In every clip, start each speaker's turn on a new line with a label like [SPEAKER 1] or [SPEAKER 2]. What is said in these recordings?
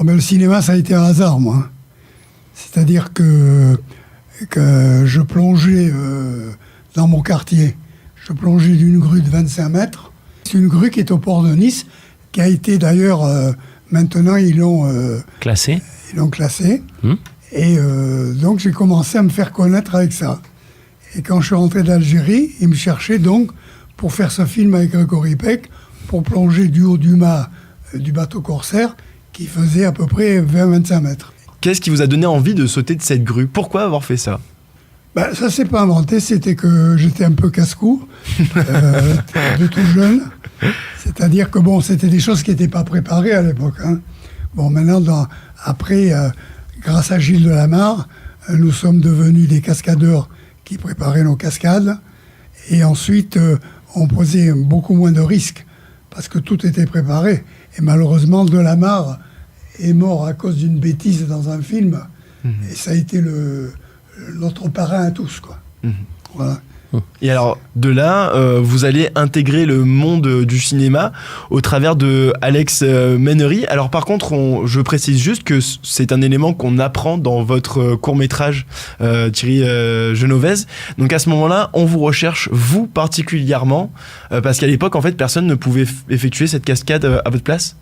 [SPEAKER 1] Oh ben, le cinéma, ça a été un hasard, moi. C'est-à-dire que je plongeais dans mon quartier. Je plongeais d'une grue de 25 mètres. C'est une grue qui est au port de Nice, qui a été d'ailleurs, maintenant ils l'ont
[SPEAKER 2] classée.
[SPEAKER 1] Ils l'ont classée. Et donc j'ai commencé à me faire connaître avec ça. Et quand je suis rentré d'Algérie, ils me cherchaient donc pour faire ce film avec Grégory Peck, pour plonger du haut du mât du bateau corsaire, qui faisait à peu près 20-25 mètres.
[SPEAKER 3] Qu'est-ce qui vous a donné envie de sauter de cette grue? Pourquoi avoir fait ça?
[SPEAKER 1] Ben, ça, c'est pas inventé, c'était que j'étais un peu casse-cou, de tout jeune. C'est-à-dire que, bon, c'était des choses qui n'étaient pas préparées à l'époque. Hein. Bon, maintenant, après, grâce à Gilles Delamarre, nous sommes devenus des cascadeurs qui préparaient nos cascades. Et ensuite, on posait beaucoup moins de risques, parce que tout était préparé. Et malheureusement, Delamarre est mort à cause d'une bêtise dans un film. Et ça a été notre parrain à tous, quoi. Voilà.
[SPEAKER 3] Et alors, de là, vous allez intégrer le monde du cinéma au travers de Alex Ménery. Alors par contre, je précise juste que c'est un élément qu'on apprend dans votre court-métrage, Thierry Genovese. Donc à ce moment-là, on vous recherche, vous particulièrement, parce qu'à l'époque, en fait, personne ne pouvait effectuer cette cascade à votre place.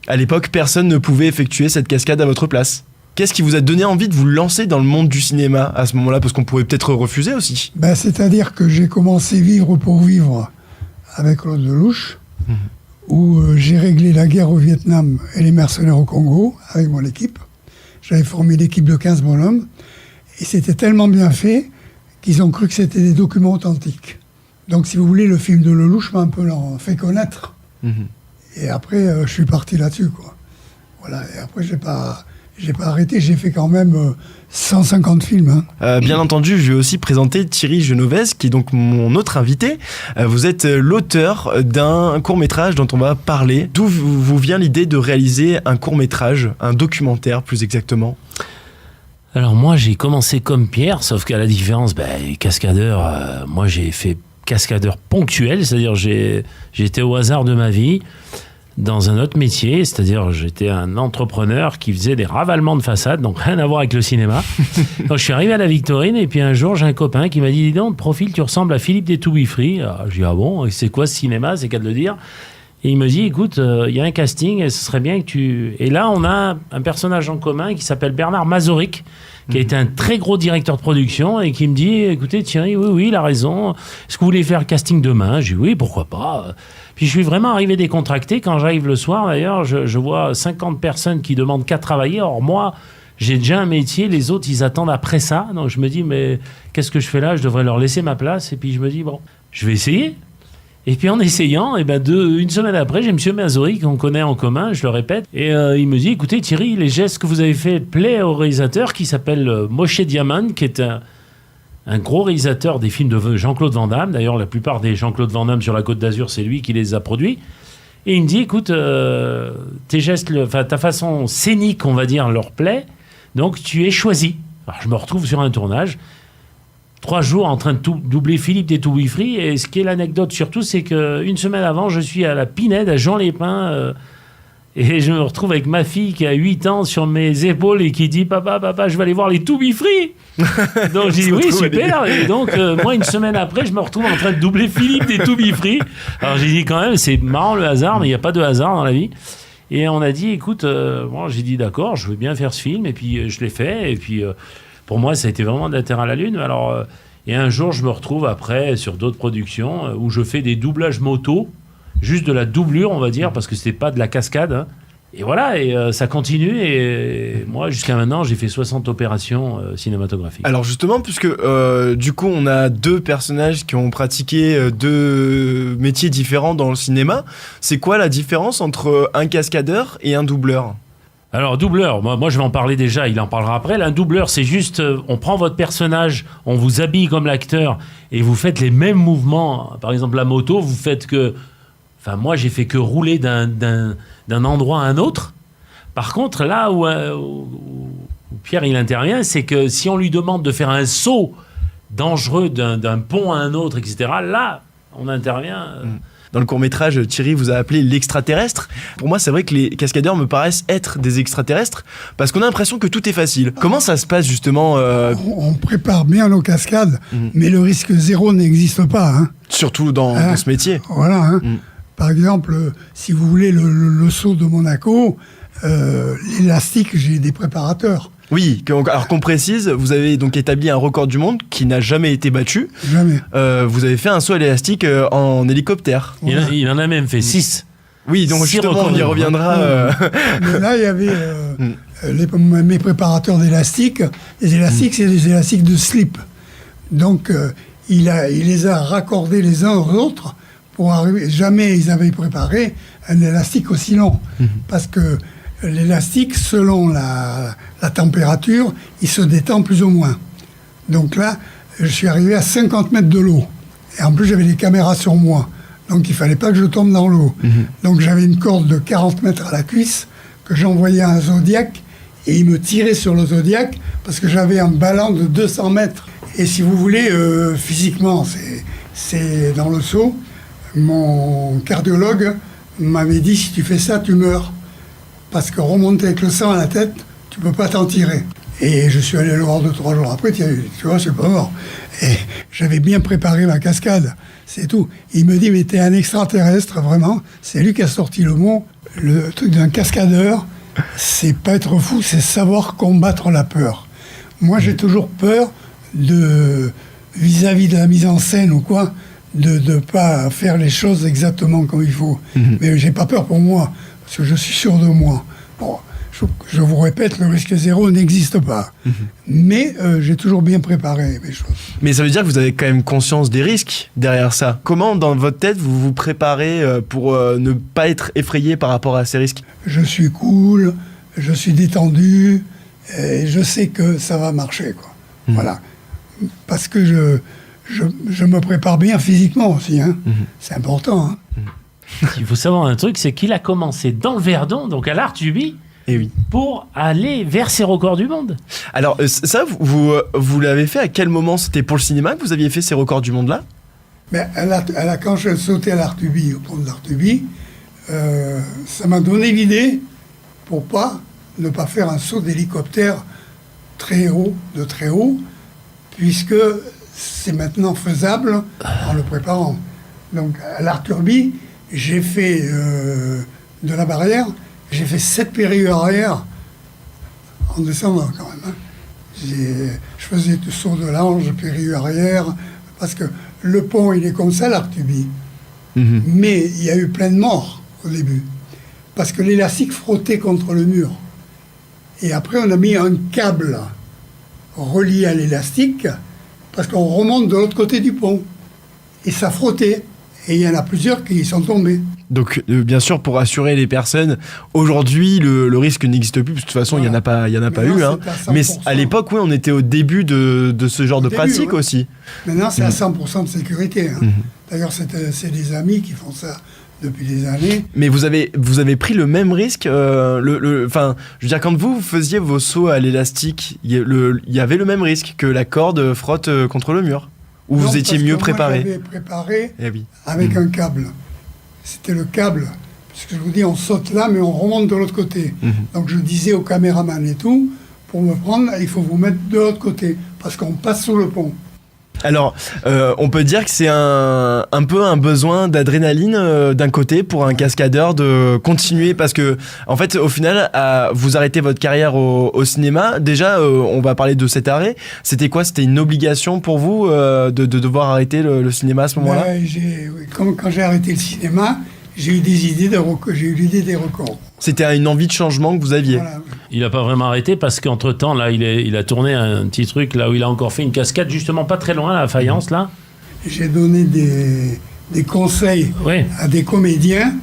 [SPEAKER 1] À l'époque,
[SPEAKER 3] personne ne pouvait effectuer cette cascade à votre place. Qu'est-ce qui vous a donné envie de vous lancer dans le monde du cinéma à ce moment-là? Parce qu'on pourrait peut-être refuser aussi.
[SPEAKER 1] Ben, c'est-à-dire que j'ai commencé Vivre pour vivre avec Claude Lelouch, où j'ai réglé la guerre au Vietnam et les mercenaires au Congo avec mon équipe. J'avais formé l'équipe de 15 bonhommes. Et c'était tellement bien fait qu'ils ont cru que c'était des documents authentiques. Donc, si vous voulez, le film de Lelouch m'a un peu fait connaître. Et après, je suis parti là-dessus, quoi. Voilà. Et après, j'ai pas arrêté, j'ai fait quand même 150 films. Hein.
[SPEAKER 3] Bien entendu, je vais aussi présenter Thierry Genovese, qui est donc mon autre invité. Vous êtes l'auteur d'un court-métrage dont on va parler. D'où vous vient l'idée de réaliser un court-métrage, un documentaire plus exactement?
[SPEAKER 2] Alors moi, j'ai commencé comme Pierre, sauf qu'à la différence, cascadeur, moi j'ai fait cascadeur ponctuel, c'est-à-dire j'étais au hasard de ma vie, dans un autre métier, c'est-à-dire j'étais un entrepreneur qui faisait des ravalements de façade, donc rien à voir avec le cinéma. Donc je suis arrivé à la Victorine et puis un jour j'ai un copain qui m'a dit « Dis donc, de profil tu ressembles à Philippe des To Be Free ». Je dis « Ah bon, c'est quoi ce cinéma, c'est qu'à de le dire ». Et il me dit « Écoute, il y a un casting et ce serait bien que tu… » Et là on a un personnage en commun qui s'appelle Bernard Mazoric, qui a été un très gros directeur de production et qui me dit « Écoutez Thierry, oui, il a raison, est-ce que vous voulez faire le casting demain ?» Je dis « Oui, pourquoi pas ?» Puis je suis vraiment arrivé décontracté. Quand j'arrive le soir, d'ailleurs, je vois 50 personnes qui demandent qu'à travailler. Or, moi, j'ai déjà un métier. Les autres, ils attendent après ça. Donc, je me dis, mais qu'est-ce que je fais là? Je devrais leur laisser ma place. Et puis, je me dis, bon, je vais essayer. Et puis, en essayant, une semaine après, j'ai M. Mazori, qu'on connaît en commun, je le répète. Et il me dit, écoutez, Thierry, les gestes que vous avez fait plaisent au réalisateur qui s'appelle Moshe Diamant, qui est un gros réalisateur des films de Jean-Claude Van Damme. D'ailleurs, la plupart des Jean-Claude Van Damme sur la Côte d'Azur, c'est lui qui les a produits. Et il me dit, écoute, tes gestes, ta façon scénique, on va dire, leur plaît. Donc, tu es choisi. Alors, je me retrouve sur un tournage, 3 jours en train de doubler Philippe des To Be Free. Et ce qui est l'anecdote surtout, c'est qu'une semaine avant, je suis à la Pinède, à Jean-Lépin, et je me retrouve avec ma fille qui a 8 ans sur mes épaules et qui dit « Papa, je vais aller voir les To Be Free !» Donc j'ai dit « Oui, super !» Et donc, moi, une semaine après, je me retrouve en train de doubler Philippe des To Be Free. Alors j'ai dit quand même, c'est marrant le hasard, mais il n'y a pas de hasard dans la vie. Et on a dit « Écoute, j'ai dit d'accord, je veux bien faire ce film. » Et puis je l'ai fait. Et puis pour moi, ça a été vraiment de la terre à la lune. Alors, et un jour, je me retrouve après sur d'autres productions où je fais des doublages moto. Juste de la doublure, on va dire, parce que c'était pas de la cascade. Hein. Et voilà, et ça continue. Et moi, jusqu'à maintenant, j'ai fait 60 opérations cinématographiques.
[SPEAKER 3] Alors justement, puisque du coup, on a 2 personnages qui ont pratiqué 2 métiers différents dans le cinéma, c'est quoi la différence entre un cascadeur et un doubleur ?
[SPEAKER 2] Alors, doubleur, moi je vais en parler déjà, il en parlera après. Un doubleur, c'est juste, on prend votre personnage, on vous habille comme l'acteur, et vous faites les mêmes mouvements. Par exemple, la moto, vous faites que... Enfin, moi, j'ai fait que rouler d'un endroit à un autre. Par contre, là où Pierre, il intervient, c'est que si on lui demande de faire un saut dangereux d'un pont à un autre, etc., là, on intervient.
[SPEAKER 3] dans le court-métrage, Thierry vous a appelé l'extraterrestre. Pour moi, c'est vrai que les cascadeurs me paraissent être des extraterrestres parce qu'on a l'impression que tout est facile. Comment ça se passe justement
[SPEAKER 1] On prépare bien nos cascades, mais le risque zéro n'existe pas. Hein.
[SPEAKER 3] surtout dans ce métier?
[SPEAKER 1] Voilà. Hein. Par exemple, si vous voulez le saut de Monaco, l'élastique, j'ai des préparateurs.
[SPEAKER 3] Oui, alors qu'on précise, vous avez donc établi un record du monde qui n'a jamais été battu.
[SPEAKER 1] Jamais.
[SPEAKER 3] Vous avez fait un saut à l'élastique en hélicoptère.
[SPEAKER 2] Voilà. Il en a même fait 6.
[SPEAKER 3] Oui, donc justement, on y reviendra.
[SPEAKER 1] Mais là, il y avait mes préparateurs d'élastiques. Les élastiques, c'est des élastiques de slip. Donc, il les a raccordés les uns aux autres pour arriver. Jamais ils avaient préparé un élastique aussi long. Parce que l'élastique, selon la température, il se détend plus ou moins. Donc là, je suis arrivé à 50 mètres de l'eau. Et en plus, j'avais des caméras sur moi. Donc il ne fallait pas que je tombe dans l'eau. Donc j'avais une corde de 40 mètres à la cuisse que j'envoyais à un Zodiac et il me tirait sur le Zodiac parce que j'avais un ballon de 200 mètres. Et si vous voulez, physiquement, c'est dans le saut, mon cardiologue m'avait dit si tu fais ça, tu meurs. Parce que remonter avec le sang à la tête, tu ne peux pas t'en tirer. Et je suis allé le voir 2-3 jours après, tu vois, c'est pas mort. Et j'avais bien préparé ma cascade, c'est tout. Il me dit, mais t'es un extraterrestre, vraiment. C'est lui qui a sorti le mot. Le truc d'un cascadeur, c'est pas être fou, c'est savoir combattre la peur. Moi, j'ai toujours peur vis-à-vis de la mise en scène ou quoi, de ne pas faire les choses exactement comme il faut. Mais j'ai pas peur pour moi, parce que je suis sûr de moi. Bon, je vous répète, le risque zéro n'existe pas. Mais j'ai toujours bien préparé mes choses.
[SPEAKER 3] Mais ça veut dire que vous avez quand même conscience des risques derrière ça. Comment, dans votre tête, vous vous préparez pour ne pas être effrayé par rapport à ces risques?
[SPEAKER 1] Je suis cool, je suis détendu, et je sais que ça va marcher, quoi. Voilà. Parce que je me prépare bien physiquement aussi. Hein. C'est important. Hein.
[SPEAKER 2] Il faut savoir un truc, c'est qu'il a commencé dans le Verdon, donc à l'Artuby,
[SPEAKER 3] Et oui.
[SPEAKER 2] pour aller vers ces records du monde.
[SPEAKER 3] Alors, ça, vous l'avez fait à quel moment? C'était pour le cinéma que vous aviez fait ces records du monde-là?
[SPEAKER 1] Mais quand je sautais à l'Artuby, au pont de l'Artuby, ça m'a donné l'idée pour ne pas faire un saut d'hélicoptère de très haut, puisque c'est maintenant faisable en le préparant. Donc, à l'Artuby, j'ai fait de la barrière, j'ai fait 7 périlleux arrière en descendant quand même. Hein. Je faisais tout saut de l'ange, périlleux arrière, parce que le pont, il est comme ça, l'Artuby. Mais il y a eu plein de morts au début, parce que l'élastique frottait contre le mur. Et après, on a mis un câble relié à l'élastique, parce qu'on remonte de l'autre côté du pont. Et ça frottait. Et il y en a plusieurs qui sont tombés.
[SPEAKER 3] Donc, bien sûr, pour assurer les personnes, aujourd'hui, le risque n'existe plus, parce que de toute façon, il n'y en a pas eu. Hein. Mais à l'époque, oui, on était au début de ce genre de pratique aussi.
[SPEAKER 1] Maintenant, c'est à 100% de sécurité. Hein. D'ailleurs, c'est des amis qui font ça depuis des années.
[SPEAKER 3] Mais vous avez pris le même risque je veux dire, quand vous faisiez vos sauts à l'élastique, il y avait le même risque que la corde frotte contre le mur? Ou vous étiez mieux préparé?
[SPEAKER 1] Moi, j'avais préparé avec un câble. C'était le câble. Parce que je vous dis, on saute là, mais on remonte de l'autre côté. Donc je disais aux caméramans et tout, pour me prendre, il faut vous mettre de l'autre côté, parce qu'on passe sous le pont.
[SPEAKER 3] Alors, on peut dire que c'est un peu un besoin d'adrénaline d'un côté pour un cascadeur de continuer, parce que en fait, au final, vous arrêtez votre carrière au cinéma. Déjà, on va parler de cet arrêt. C'était quoi? C'était une obligation pour vous de devoir arrêter le cinéma à ce moment-là?
[SPEAKER 1] Quand j'ai arrêté le cinéma, j'ai eu l'idée des records.
[SPEAKER 3] C'était une envie de changement que vous aviez.
[SPEAKER 1] Voilà.
[SPEAKER 2] Il n'a pas vraiment arrêté parce qu'entre-temps, là, il a tourné un petit truc là où il a encore fait une cascade, justement pas très loin à la Faïence, là.
[SPEAKER 1] J'ai donné des conseils à des comédiens.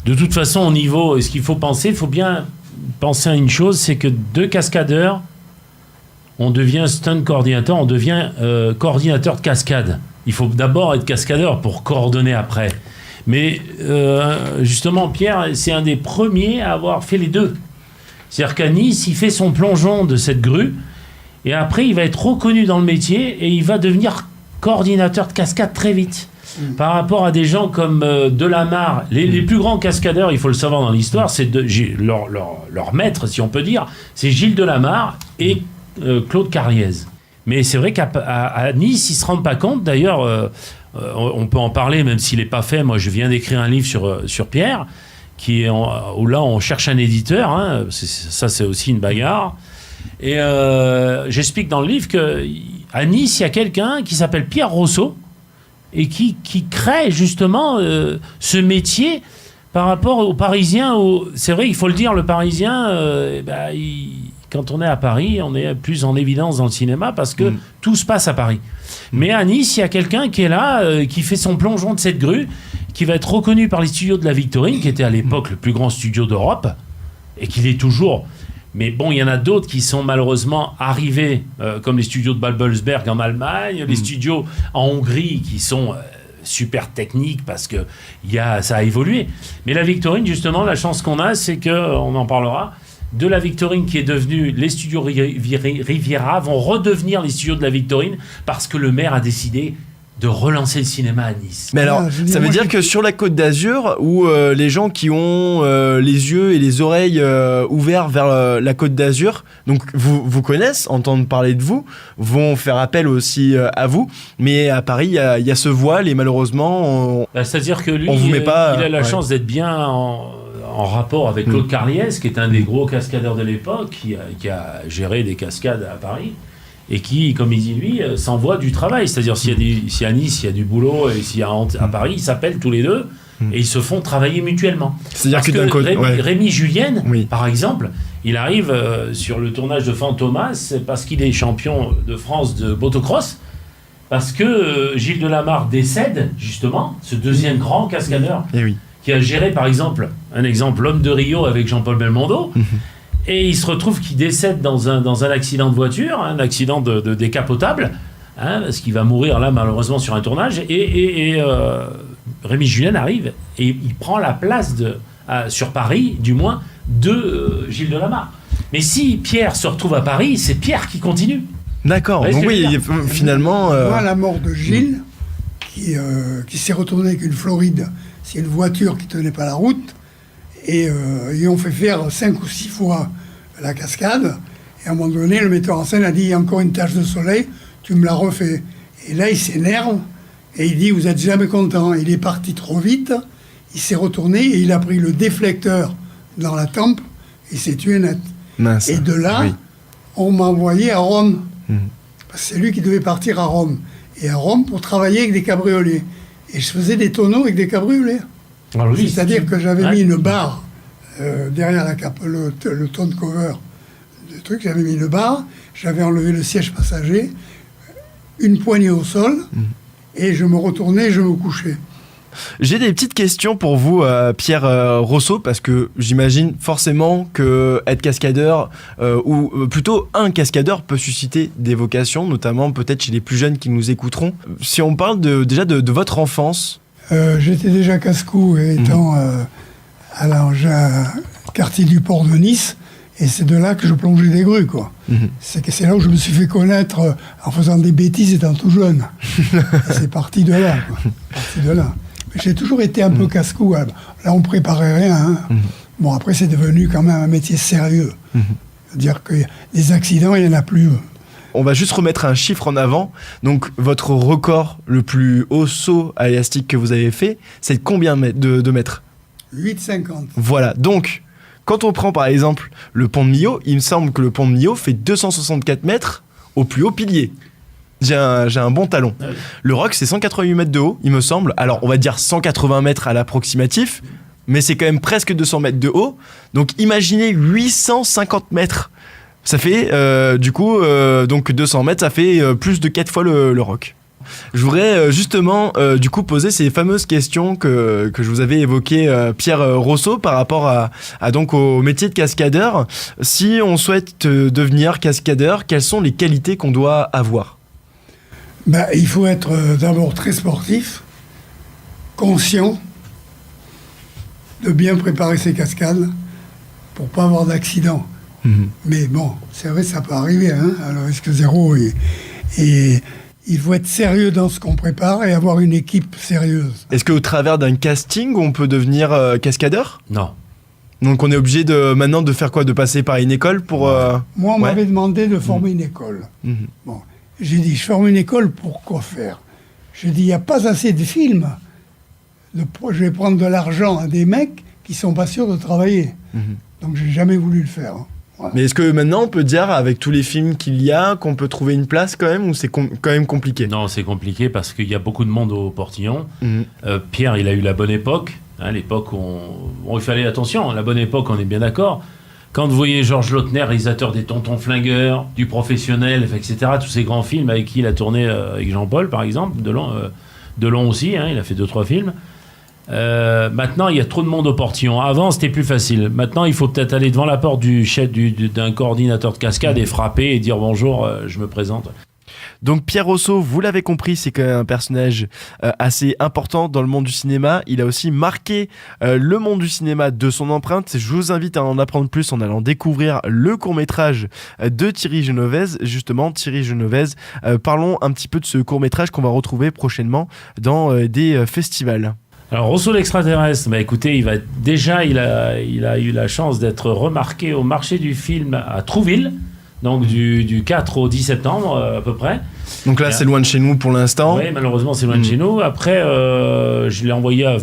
[SPEAKER 2] De toute façon, au niveau, ce qu'il faut penser, il faut bien penser à une chose, c'est que 2 cascadeurs, on devient stunt coordinateur, on devient coordinateur de cascade. Il faut d'abord être cascadeur pour coordonner après. Mais justement, Pierre, c'est un des premiers à avoir fait les deux. C'est-à-dire qu'à Nice, il fait son plongeon de cette grue, et après, il va être reconnu dans le métier, et il va devenir coordinateur de cascade très vite. par rapport à des gens comme Delamarre. Les plus grands cascadeurs, il faut le savoir dans l'histoire, c'est leur maître, si on peut dire, c'est Gilles Delamarre et Claude Carriez. Mais c'est vrai qu'à Nice, ils ne se rendent pas compte. D'ailleurs, on peut en parler, même s'il n'est pas fait. Moi, je viens d'écrire un livre sur Pierre, où là, on cherche un éditeur. Hein. Ça, c'est aussi une bagarre. Et j'explique dans le livre qu'à Nice, il y a quelqu'un qui s'appelle Pierre Rosso et qui crée justement ce métier par rapport aux Parisiens. C'est vrai, il faut le dire, le Parisien, quand on est à Paris, on est plus en évidence dans le cinéma parce que tout se passe à Paris. Mais à Nice, il y a quelqu'un qui est là, qui fait son plongeon de cette grue, qui va être reconnu par les studios de la Victorine, qui était à l'époque le plus grand studio d'Europe, et qui l'est toujours. Mais bon, il y en a d'autres qui sont malheureusement arrivés, comme les studios de Babelsberg en Allemagne, les studios en Hongrie qui sont super techniques parce que ça a évolué. Mais la Victorine, justement, la chance qu'on a, c'est qu'on en parlera, de la Victorine qui est devenue les studios Riviera vont redevenir les studios de la Victorine parce que le maire a décidé de relancer le cinéma à Nice.
[SPEAKER 3] Mais alors, ça veut dire que sur la Côte d'Azur, où les gens qui ont les yeux et les oreilles ouverts vers la Côte d'Azur, donc vous connaissent, entendent parler de vous, vont faire appel aussi à vous, mais à Paris, il y a ce voile et malheureusement,
[SPEAKER 2] c'est-à-dire que lui,
[SPEAKER 3] on vous met pas,
[SPEAKER 2] il a la chance d'être bien en rapport avec Claude Carriez, qui est un des gros cascadeurs de l'époque, qui a géré des cascades à Paris, et qui, comme il dit lui, s'envoie du travail. C'est-à-dire, si à Nice, il y a du boulot, et s'il y a à Paris, ils s'appellent tous les deux, et ils se font travailler mutuellement.
[SPEAKER 3] C'est-à-dire que d'un côté...
[SPEAKER 2] Rémi Julienne, par exemple, il arrive sur le tournage de Fantomas, parce qu'il est champion de France de motocross, parce que Gilles Delamarre décède, justement, ce deuxième grand cascadeur, qui a géré, par exemple, l'homme de Rio avec Jean-Paul Belmondo, et il se retrouve qu'il décède dans un accident de voiture, un accident de décapotable, parce qu'il va mourir là, malheureusement, sur un tournage, et Rémi Julien arrive, et il prend la place, sur Paris, du moins, de Gilles Delamarre. Mais si Pierre se retrouve à Paris, c'est Pierre qui continue.
[SPEAKER 3] D'accord, donc oui, finalement...
[SPEAKER 1] Moi, la mort de Gilles, qui s'est retourné avec une Floride, c'est une voiture qui tenait pas la route, et ils ont fait faire 5 ou 6 fois la cascade, et à un moment donné, le metteur en scène a dit « Il y a encore une tache de soleil, tu me la refais ». Et là, il s'énerve, et il dit « Vous êtes jamais content ». Il est parti trop vite, il s'est retourné, et il a pris le déflecteur dans la tempe, et s'est tué net.
[SPEAKER 3] Mince.
[SPEAKER 1] Et de là, on m'a envoyé à Rome, parce que c'est lui qui devait partir à Rome. Et à Rome, pour travailler avec des cabriolets. Et je faisais des tonneaux avec des cabriolets. C'est-à-dire que j'avais mis une barre derrière le tonne cover du truc, j'avais mis une barre, j'avais enlevé le siège passager, une poignée au sol, et je me retournais, je me couchais.
[SPEAKER 3] J'ai des petites questions pour vous, Pierre Rosso, parce que j'imagine forcément que être cascadeur, ou plutôt un cascadeur, peut susciter des vocations, notamment peut-être chez les plus jeunes qui nous écouteront. Si on parle déjà de votre enfance...
[SPEAKER 1] J'étais déjà casse-cou étant à quartier du port de Nice, et c'est de là que je plongeais des grues, quoi. C'est là où je me suis fait connaître en faisant des bêtises étant tout jeune. C'est parti de là, quoi. Mais j'ai toujours été un peu casse-cou. Là, on préparait rien. Bon, après, c'est devenu quand même un métier sérieux. C'est-à-dire que des accidents, il n'y en a plus.
[SPEAKER 3] On va juste remettre un chiffre en avant. Donc, votre record le plus haut saut à élastique que vous avez fait, c'est de combien de mètres ?
[SPEAKER 1] 8,50.
[SPEAKER 3] Voilà. Donc, quand on prend par exemple le pont de Millau, il me semble que le pont de Millau fait 264 mètres au plus haut pilier. J'ai un bon talon. Le roc, c'est 188 mètres de haut, il me semble. Alors, on va dire 180 mètres à l'approximatif, mais c'est quand même presque 200 mètres de haut. Donc, imaginez 850 mètres. Ça fait, donc 200 mètres, ça fait plus de 4 fois le roc. Je voudrais justement, poser ces fameuses questions que je vous avais évoquées, Pierre Rosso, par rapport donc au métier de cascadeur. Si on souhaite devenir cascadeur, quelles sont les qualités qu'on doit avoir ?
[SPEAKER 1] Il faut être d'abord très sportif, conscient de bien préparer ses cascades pour pas avoir d'accident. Mais bon, c'est vrai, ça peut arriver, hein, à le risque zéro. Et il faut être sérieux dans ce qu'on prépare et avoir une équipe sérieuse.
[SPEAKER 3] Est-ce qu'au travers d'un casting, on peut devenir cascadeur ?
[SPEAKER 2] Non.
[SPEAKER 3] Donc on est obligé maintenant de faire quoi ? De passer par une école pour...
[SPEAKER 1] Moi, on
[SPEAKER 3] Ouais.
[SPEAKER 1] m'avait demandé de former une école.
[SPEAKER 3] Mhm.
[SPEAKER 1] Bon, j'ai dit, je forme une école pour quoi faire ? J'ai dit, il n'y a pas assez de films. Je vais prendre de l'argent à des mecs qui sont pas sûrs de travailler.
[SPEAKER 3] Mhm.
[SPEAKER 1] Donc, j'ai jamais voulu le faire. Hein. Voilà.
[SPEAKER 3] Mais est-ce que maintenant on peut dire, avec tous les films qu'il y a, qu'on peut trouver une place quand même, ou c'est quand même compliqué ?
[SPEAKER 2] Non, c'est compliqué parce qu'il y a beaucoup de monde au portillon.
[SPEAKER 3] Mhm.
[SPEAKER 2] Pierre, il a eu la bonne époque. Hein, l'époque où il fallait attention. La bonne époque, on est bien d'accord. Quand vous voyez Georges Lautner, réalisateur des Tontons Flingueurs, du Professionnel, etc., tous ces grands films avec qui il a tourné avec Jean-Paul, par exemple, Delon aussi, hein, il a fait 2-3 films. Maintenant, il y a trop de monde au portillon. Avant, c'était plus facile. Maintenant, il faut peut-être aller devant la porte du chef d'un coordinateur de cascade et frapper et dire bonjour, je me présente.
[SPEAKER 3] Donc Pierre Rosso, vous l'avez compris, c'est quand même un personnage assez important dans le monde du cinéma. Il a aussi marqué le monde du cinéma de son empreinte. Je vous invite à en apprendre plus en allant découvrir le court-métrage de Thierry Genovese. Justement, Thierry Genovese, parlons un petit peu de ce court-métrage qu'on va retrouver prochainement dans des festivals.
[SPEAKER 2] Alors Rosso l'extraterrestre, bah écoutez, il a eu la chance d'être remarqué au marché du film à Trouville, donc du 4 au 10 septembre à peu près.
[SPEAKER 3] Donc là, c'est loin de chez nous pour l'instant.
[SPEAKER 2] Oui, malheureusement, c'est loin de chez nous. Après, je l'ai envoyé à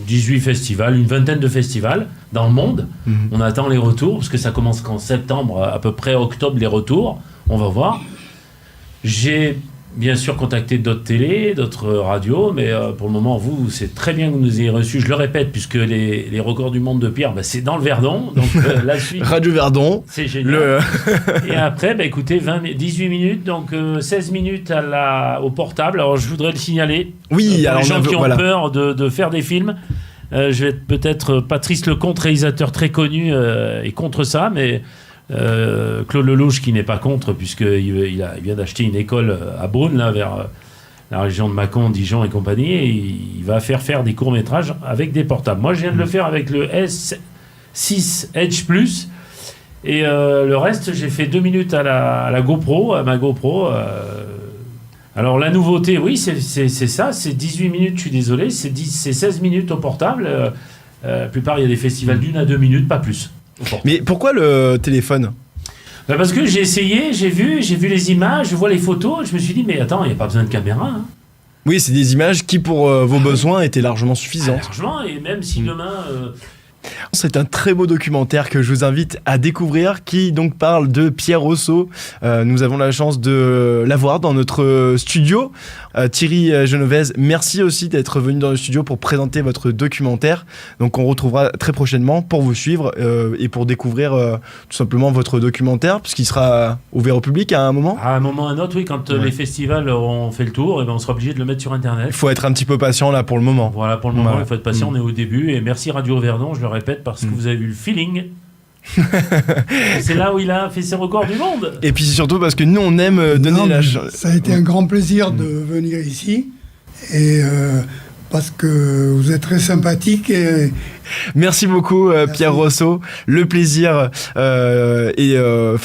[SPEAKER 2] 18 festivals, une vingtaine de festivals dans le monde. On attend les retours, parce que ça commence qu'en septembre, à peu près octobre, les retours. On va voir. J'ai bien sûr contacté d'autres télés, d'autres radios, mais pour le moment, vous, c'est très bien que vous nous ayez reçus. Je le répète, puisque les records du monde de Pierre, c'est dans le Verdon. Donc la suite,
[SPEAKER 3] Radio Verdon.
[SPEAKER 2] c'est génial. Et après, écoutez, 18 minutes, donc 16 minutes au portable. Alors je voudrais le signaler.
[SPEAKER 3] Oui,
[SPEAKER 2] pour
[SPEAKER 3] alors
[SPEAKER 2] les gens qui ont
[SPEAKER 3] voilà.
[SPEAKER 2] peur de faire des films. Je vais être peut-être Patrice Lecomte, réalisateur très connu, est contre ça, mais Claude Lelouch qui n'est pas contre, puisqu'il vient d'acheter une école à Beaune, là, vers la région de Mâcon, Dijon et compagnie, et il va faire des courts-métrages avec des portables. Moi, je viens de le faire avec le S6 Edge Plus, et le reste, j'ai fait 2 minutes à la GoPro, à ma GoPro. Alors, la nouveauté, oui, c'est ça, c'est 18 minutes, je suis désolé, c'est 16 minutes au portable. La plupart, il y a des festivals d'1 à 2 minutes, pas plus.
[SPEAKER 3] Mais pourquoi le téléphone ?
[SPEAKER 2] Parce que j'ai essayé, j'ai vu les images, je vois les photos, je me suis dit, mais attends, il n'y a pas besoin de caméra. Hein.
[SPEAKER 3] Oui, c'est des images qui, pour vos besoins, étaient largement suffisantes.
[SPEAKER 2] Largement, et même si demain...
[SPEAKER 3] C'est un très beau documentaire que je vous invite à découvrir, qui donc parle de Pierre Rosso. Nous avons la chance de l'avoir dans notre studio. Thierry Genovese, merci aussi d'être venu dans le studio pour présenter votre documentaire. Donc on retrouvera très prochainement pour vous suivre et pour découvrir tout simplement votre documentaire, puisqu'il sera ouvert au public à un moment.
[SPEAKER 2] À un moment ou à un autre, oui, quand les festivals auront fait le tour, on sera obligé de le mettre sur Internet.
[SPEAKER 3] Il faut être un petit peu patient là pour le moment.
[SPEAKER 2] Voilà, pour le moment, il faut être patient, on est au début. Et merci Radio Verdon, je le répète, parce que vous avez eu le feeling. C'est là où il a fait ses records du monde.
[SPEAKER 3] Et puis surtout parce que nous, on aime donner la chance.
[SPEAKER 1] Ça a été un grand plaisir de venir ici. Et parce que vous êtes très sympathique.
[SPEAKER 3] Merci beaucoup, Pierre Rosso. Le plaisir,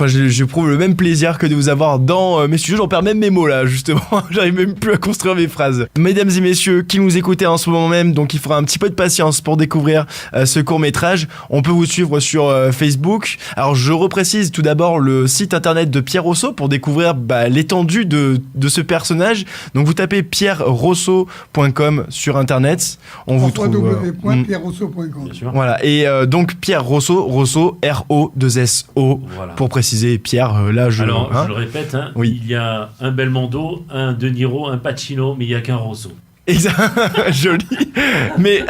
[SPEAKER 3] j'éprouve le même plaisir que de vous avoir dans mes studios. J'en perds même mes mots là, justement. J'arrive même plus à construire mes phrases. Mesdames et messieurs qui nous écoutez en ce moment même, donc il faudra un petit peu de patience pour découvrir ce court-métrage. On peut vous suivre sur Facebook. Alors je reprécise tout d'abord le site internet de Pierre Rosso pour découvrir l'étendue de ce personnage. Donc vous tapez pierrerosso.com sur internet. On vous trouve
[SPEAKER 1] www.pierrerosso.com.
[SPEAKER 3] Voilà, et donc Pierre Rosso, R-O-2-S-O,
[SPEAKER 2] Voilà.
[SPEAKER 3] pour préciser Pierre, là je...
[SPEAKER 2] Alors, je le répète, il y a un Belmondo, un De Niro, un Pacino, mais il n'y a qu'un Rosso.
[SPEAKER 3] Joli, mais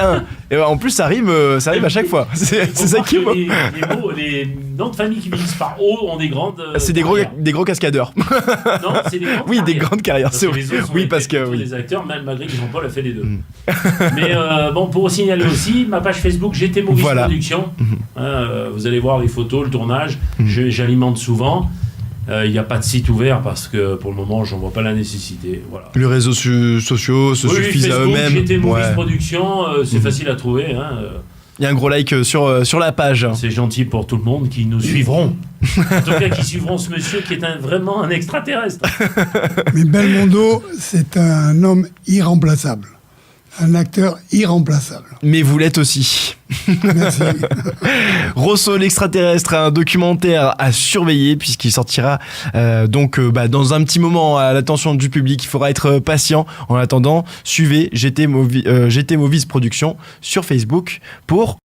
[SPEAKER 3] en plus ça rime à chaque fois. C'est ça qui est beau.
[SPEAKER 2] Les noms de famille qui finissent par O ont des grandes.
[SPEAKER 3] C'est des gros cascadeurs.
[SPEAKER 2] Non, c'est des grandes
[SPEAKER 3] oui,
[SPEAKER 2] carrières.
[SPEAKER 3] des grandes carrières.
[SPEAKER 2] Parce que les autres sont
[SPEAKER 3] parce que
[SPEAKER 2] des acteurs, malgré que Jean-Paul a fait les deux. Mais pour signaler aussi ma page Facebook GT Maurice Production. Vous allez voir les photos, le tournage. J'alimente souvent. Il n'y a pas de site ouvert parce que pour le moment, j'en vois pas la nécessité. Voilà.
[SPEAKER 3] Les réseaux sociaux se suffisent
[SPEAKER 2] Facebook,
[SPEAKER 3] à eux-mêmes.
[SPEAKER 2] GT Maurice Production, c'est facile à trouver.
[SPEAKER 3] Il y a un gros like sur la page.
[SPEAKER 2] C'est gentil pour tout le monde qui nous suivront. En tout cas, qui suivront ce monsieur qui est vraiment un extraterrestre.
[SPEAKER 1] Mais Belmondo, c'est un homme irremplaçable. Un acteur irremplaçable.
[SPEAKER 3] Mais vous l'êtes aussi.
[SPEAKER 1] Merci.
[SPEAKER 3] Rosso l'extraterrestre, un documentaire à surveiller puisqu'il sortira dans un petit moment à l'attention du public. Il faudra être patient. En attendant, suivez GT Movies Production sur Facebook pour